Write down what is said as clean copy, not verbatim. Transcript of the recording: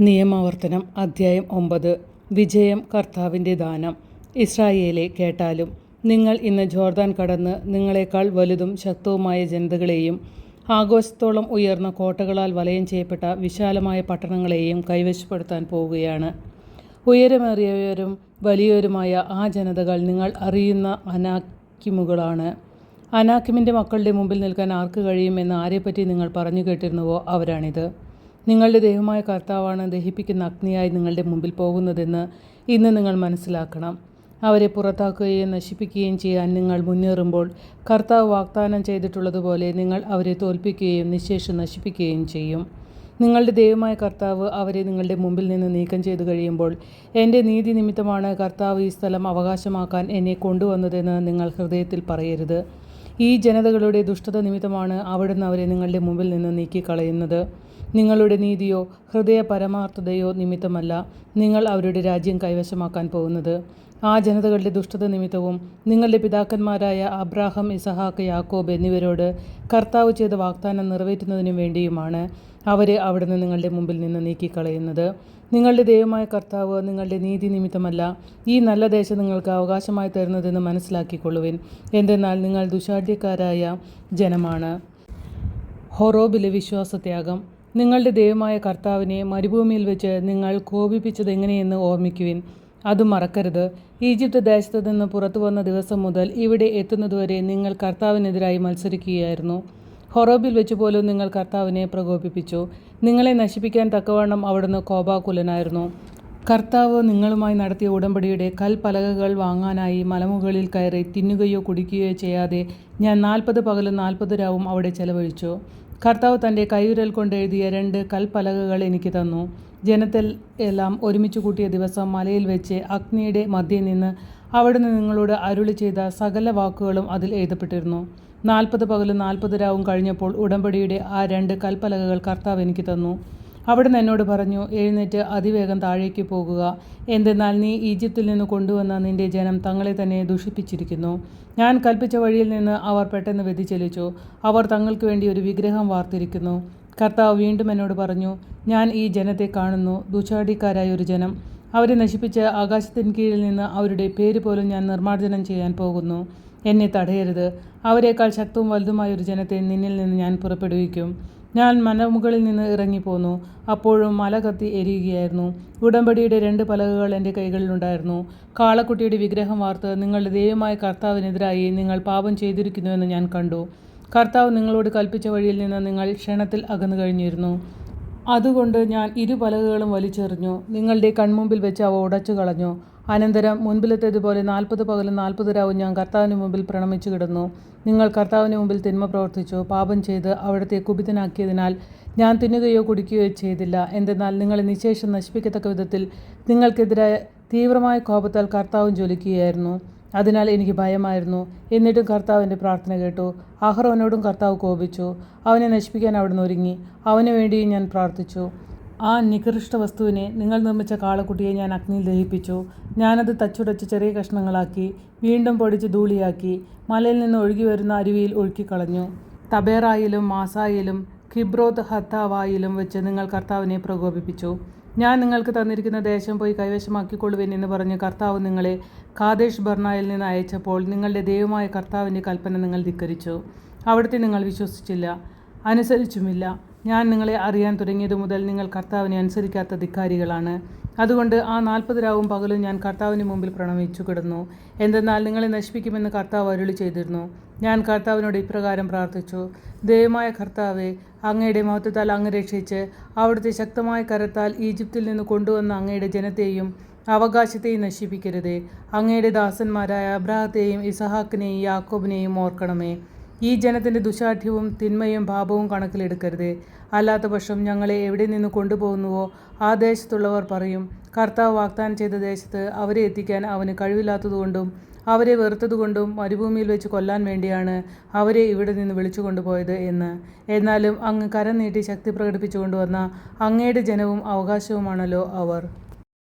നിയമാവർത്തനം അദ്ധ്യായം 9. വിജയം കർത്താവിൻ്റെ ദാനം. ഇസ്രായേലേ, കേട്ടാലും. നിങ്ങൾ ഇന്ന് ജോർദാൻ കടന്ന് നിങ്ങളെക്കാൾ വലുതും ശക്തവുമായ ജനതകളെയും ആകാശത്തോളം ഉയർന്ന കോട്ടകളാൽ വലയം ചെയ്യപ്പെട്ട വിശാലമായ പട്ടണങ്ങളെയും കൈവശപ്പെടുത്താൻ പോവുകയാണ്. ഉയരമേറിയവരും വലിയവരുമായ ആ ജനതകൾ നിങ്ങൾ അറിയുന്ന അനാക്കിമുകളാണ്. അനാക്കിമിൻ്റെ മക്കളുടെ മുമ്പിൽ നിൽക്കാൻ ആർക്ക് കഴിയുമെന്ന് ആരെപ്പറ്റി നിങ്ങൾ പറഞ്ഞു കേട്ടിരുന്നുവോ അവരാണിത്. നിങ്ങളുടെ ദൈവമായ കർത്താവാണ് ദഹിപ്പിക്കുന്ന അഗ്നിയായി നിങ്ങളുടെ മുമ്പിൽ പോകുന്നതെന്ന് ഇന്ന് നിങ്ങൾ മനസ്സിലാക്കണം. അവരെ പുറത്താക്കുകയും നശിപ്പിക്കുകയും ചെയ്യാൻ നിങ്ങൾ മുന്നേറുമ്പോൾ കർത്താവ് വാഗ്ദാനം ചെയ്തിട്ടുള്ളതുപോലെ നിങ്ങൾ അവരെ തോൽപ്പിക്കുകയും നിശേഷം നശിപ്പിക്കുകയും ചെയ്യും. നിങ്ങളുടെ ദൈവമായ കർത്താവ് അവരെ നിങ്ങളുടെ മുമ്പിൽ നിന്ന് നീക്കം ചെയ്തു കഴിയുമ്പോൾ എൻ്റെ നീതി നിമിത്തമാണ് കർത്താവ് ഈ സ്ഥലം അവകാശമാക്കാൻ എന്നെ കൊണ്ടുവന്നതെന്ന് നിങ്ങൾ ഹൃദയത്തിൽ പറയരുത്. ഈ ജനതകളുടെ ദുഷ്ടത നിമിത്തമാണ് അവിടുന്ന് അവരെ നിങ്ങളുടെ മുമ്പിൽ നിന്ന് നീക്കിക്കളയുന്നത്. നിങ്ങളുടെ നീതിയോ ഹൃദയ പരമാർത്ഥതയോ നിമിത്തമല്ല നിങ്ങൾ അവരുടെ രാജ്യം കൈവശമാക്കാൻ പോകുന്നത്. ആ ജനതകളുടെ ദുഷ്ടത നിമിത്തവും നിങ്ങളുടെ പിതാക്കന്മാരായ അബ്രാഹാം, ഇസഹാക്ക്, യാക്കോബ് എന്നിവരോട് കർത്താവ് ചെയ്ത വാഗ്ദാനം നിറവേറ്റുന്നതിനു വേണ്ടിയുമാണ് അവരെ അവിടുന്ന് നിങ്ങളുടെ മുമ്പിൽ നിന്ന് നീക്കിക്കളയുന്നത്. നിങ്ങളുടെ ദൈവമായ കർത്താവ് നിങ്ങളുടെ നീതി നിമിത്തമല്ല ഈ നല്ല ദേശം നിങ്ങൾക്ക് അവകാശമായി തരുന്നതെന്ന് മനസ്സിലാക്കിക്കൊള്ളുവിൻ. എന്തെന്നാൽ നിങ്ങൾ ദുശാഠ്യക്കാരായ ജനമാണ്. ഹോറേബിലെ വിശ്വാസത്യാഗം. നിങ്ങളുടെ ദൈവമായ കർത്താവിനെ മരുഭൂമിയിൽ വെച്ച് നിങ്ങൾ കോപിപ്പിച്ചതെങ്ങനെയെന്ന് ഓർമ്മിക്കുവിൻ. അത് മറക്കരുത്. ഈജിപ്ത് ദേശത്തു നിന്ന് പുറത്തു വന്ന ദിവസം മുതൽ ഇവിടെ എത്തുന്നതുവരെ നിങ്ങൾ കർത്താവിനെതിരായി മത്സരിക്കുകയായിരുന്നു. ഹോറേബിൽ വെച്ച് പോലും നിങ്ങൾ കർത്താവിനെ പ്രകോപിപ്പിച്ചു. നിങ്ങളെ നശിപ്പിക്കാൻ തക്കവണ്ണം അവിടുന്ന് കോപാകുലനായിരുന്നു. കർത്താവ് നിങ്ങളുമായി നടത്തിയ ഉടമ്പടിയുടെ കൽപ്പലകകൾ വാങ്ങാനായി മലമുകളിൽ കയറി തിന്നുകയോ കുടിക്കുകയോ ചെയ്യാതെ ഞാൻ 40 പകലും 40 രാവും അവിടെ ചെലവഴിച്ചു. കർത്താവ് തൻ്റെ കൈവിരൽ കൊണ്ട് എഴുതിയ 2 കൽപ്പലകകൾ എനിക്ക് തന്നു. ജനത്തിൽ എല്ലാം ഒരുമിച്ച് കൂട്ടിയ ദിവസം മലയിൽ വെച്ച് അഗ്നിയുടെ മധ്യേ നിന്ന് അവിടുന്ന് നിങ്ങളോട് അരുളി ചെയ്ത സകല വാക്കുകളും അതിൽ എഴുതപ്പെട്ടിരുന്നു. 40 പകലും 40 രാവും കഴിഞ്ഞപ്പോൾ ഉടമ്പടിയുടെ ആ 2 കൽപ്പലകകൾ കർത്താവ് എനിക്ക് തന്നു. അവിടുന്ന് എന്നോട് പറഞ്ഞു, എഴുന്നേറ്റ് അതിവേഗം താഴേക്ക് പോകുക. എന്തെന്നാൽ നീ ഈജിപ്തിൽ നിന്ന് കൊണ്ടുവന്ന നിന്റെ ജനം തങ്ങളെ തന്നെ ദുഷിപ്പിച്ചിരിക്കുന്നു. ഞാൻ കൽപ്പിച്ച വഴിയിൽ നിന്ന് അവർ പെട്ടെന്ന് വ്യതിചലിച്ചു. അവർ തങ്ങൾക്ക് വേണ്ടി ഒരു വിഗ്രഹം വാർത്തിരിക്കുന്നു. കർത്താവ് വീണ്ടും എന്നോട് പറഞ്ഞു, ഞാൻ ഈ ജനത്തെ കാണുന്നു, ദുശാഠ്യക്കാരായ ഒരു ജനം. അവരെ നശിപ്പിച്ച് ആകാശത്തിന് കീഴിൽ നിന്ന് അവരുടെ പേര് പോലും ഞാൻ നിർമ്മാർജ്ജനം ചെയ്യാൻ പോകുന്നു. എന്നെ തടയരുത്. അവരെക്കാൾ ശക്തവും വലുതുമായ ഒരു ജനത്തെ നിന്നിൽ നിന്ന് ഞാൻ പുറപ്പെടുവിക്കും. ഞാൻ മലമുകളിൽ നിന്ന് ഇറങ്ങിപ്പോന്നു. അപ്പോഴും മല കത്തി എരിയുകയായിരുന്നു. ഉടമ്പടിയുടെ 2 പലകകൾ എൻ്റെ കൈകളിലുണ്ടായിരുന്നു. കാളക്കുട്ടിയുടെ വിഗ്രഹം വാർത്ത് നിങ്ങളുടെ ദൈവമായ കർത്താവിനെതിരായി നിങ്ങൾ പാപം ചെയ്തിരിക്കുന്നുവെന്ന് ഞാൻ കണ്ടു. കർത്താവ് നിങ്ങളോട് കൽപ്പിച്ച വഴിയിൽ നിന്ന് നിങ്ങൾ ക്ഷണത്തിൽ അകന്നു കഴിഞ്ഞിരുന്നു. അതുകൊണ്ട് ഞാൻ 2 പലകകളും വലിച്ചെറിഞ്ഞു. നിങ്ങളുടെ കൺമുമ്പിൽ വെച്ച് അവ ഉടച്ചു കളഞ്ഞു. അനന്തരം മുൻപിലത്തേതുപോലെ 40 പകലും 40 രാവും ഞാൻ കർത്താവിന് മുമ്പിൽ പ്രണമിച്ചു കിടന്നു. നിങ്ങൾ കർത്താവിന് മുമ്പിൽ തിന്മ പ്രവർത്തിച്ചു, പാപം ചെയ്ത് അവിടുത്തെ കുപിതനാക്കിയതിനാൽ ഞാൻ തിന്നുകയോ കുടിക്കുകയോ ചെയ്തില്ല. എന്തെന്നാൽ നിങ്ങളെ നിശേഷം നശിപ്പിക്കത്തക്ക വിധത്തിൽ നിങ്ങൾക്കെതിരായ തീവ്രമായ കോപത്താൽ കർത്താവും ജ്വലിക്കുകയായിരുന്നു. അതിനാൽ എനിക്ക് ഭയമായിരുന്നു. എന്നിട്ടും കർത്താവിൻ്റെ പ്രാർത്ഥന കേട്ടു. അഹറോനോടും കർത്താവ് കോപിച്ചു. അവനെ നശിപ്പിക്കാൻ അവിടുന്ന് ഒരുങ്ങി. അവന് വേണ്ടിയും ഞാൻ പ്രാർത്ഥിച്ചു. ആ നികൃഷ്ട വസ്തുവിനെ, നിങ്ങൾ നിർമ്മിച്ച കാളക്കുട്ടിയെ ഞാൻ അഗ്നിയിൽ ദഹിപ്പിച്ചു. ഞാനത് തച്ചുടച്ച് ചെറിയ കഷ്ണങ്ങളാക്കി വീണ്ടും പൊടിച്ച് ധൂളിയാക്കി മലയിൽ നിന്ന് ഒഴുകി വരുന്ന അരുവിയിൽ ഒഴുക്കിക്കളഞ്ഞു. തബേറായിലും മാസായിലും കിബ്രോത്ത് ഹത്താവായിലും വെച്ച് നിങ്ങൾ കർത്താവിനെ പ്രകോപിപ്പിച്ചു. ഞാൻ നിങ്ങൾക്ക് തന്നിരിക്കുന്ന ദേശം പോയി കൈവശമാക്കിക്കൊള്ളുവിൻ എന്ന് പറഞ്ഞ് കർത്താവ് നിങ്ങളെ കാദേശ് ബർണയിൽ നിന്ന് അയച്ചപ്പോൾ നിങ്ങളുടെ ദൈവമായ കർത്താവിൻ്റെ കൽപ്പന നിങ്ങൾ ധിക്കരിച്ചു. അവിടുത്തെ നിങ്ങൾ വിശ്വസിച്ചില്ല, അനുസരിച്ചുമില്ല. ഞാൻ നിങ്ങളെ അറിയാൻ തുടങ്ങിയതു മുതൽ നിങ്ങൾ കർത്താവിനെ അനുസരിക്കാത്ത ധിക്കാരികളാണ്. അതുകൊണ്ട് ആ 40 രാവും പകലും ഞാൻ കർത്താവിന് മുമ്പിൽ പ്രണമിച്ചു കിടന്നു. എന്തെന്നാൽ നിങ്ങളെ നശിപ്പിക്കുമെന്ന് കർത്താവ് അരുളി ചെയ്തിരുന്നു. ഞാൻ കർത്താവിനോട് ഇപ്രകാരം പ്രാർത്ഥിച്ചു, ദൈവമായ കർത്താവേ, അങ്ങയുടെ മഹത്വത്താൽ അങ്ങ് രക്ഷിച്ച് അവിടുത്തെ ശക്തമായ കരത്താൽ ഈജിപ്തിൽ നിന്ന് കൊണ്ടുവന്ന അങ്ങയുടെ ജനത്തെയും അവകാശത്തെയും നശിപ്പിക്കരുതേ. അങ്ങയുടെ ദാസന്മാരായ അബ്രാഹത്തെയും ഇസഹാക്കിനെയും യാക്കോബിനെയും ഓർക്കണമേ. ഈ ജനത്തിൻ്റെ ദുശാഠ്യവും തിന്മയും പാപവും കണക്കിലെടുക്കരുതേ. അല്ലാത്ത പക്ഷം ഞങ്ങളെ എവിടെ നിന്ന് കൊണ്ടുപോകുന്നുവോ ആ ദേശത്തുള്ളവർ പറയും, കർത്താവ് വാഗ്ദാനം ചെയ്ത ദേശത്ത് അവരെ എത്തിക്കാൻ അവന് കഴിവില്ലാത്തതുകൊണ്ടും അവരെ വെറുത്തതുകൊണ്ടും മരുഭൂമിയിൽ വെച്ച് കൊല്ലാൻ വേണ്ടിയാണ് അവരെ ഇവിടെ നിന്ന് വിളിച്ചു കൊണ്ടുപോയത് എന്ന്. എന്നാലും അങ്ങ് കരം നീട്ടി ശക്തി പ്രകടിപ്പിച്ചു കൊണ്ടുവന്ന അങ്ങയുടെ ജനവും അവകാശവുമാണല്ലോ അവർ.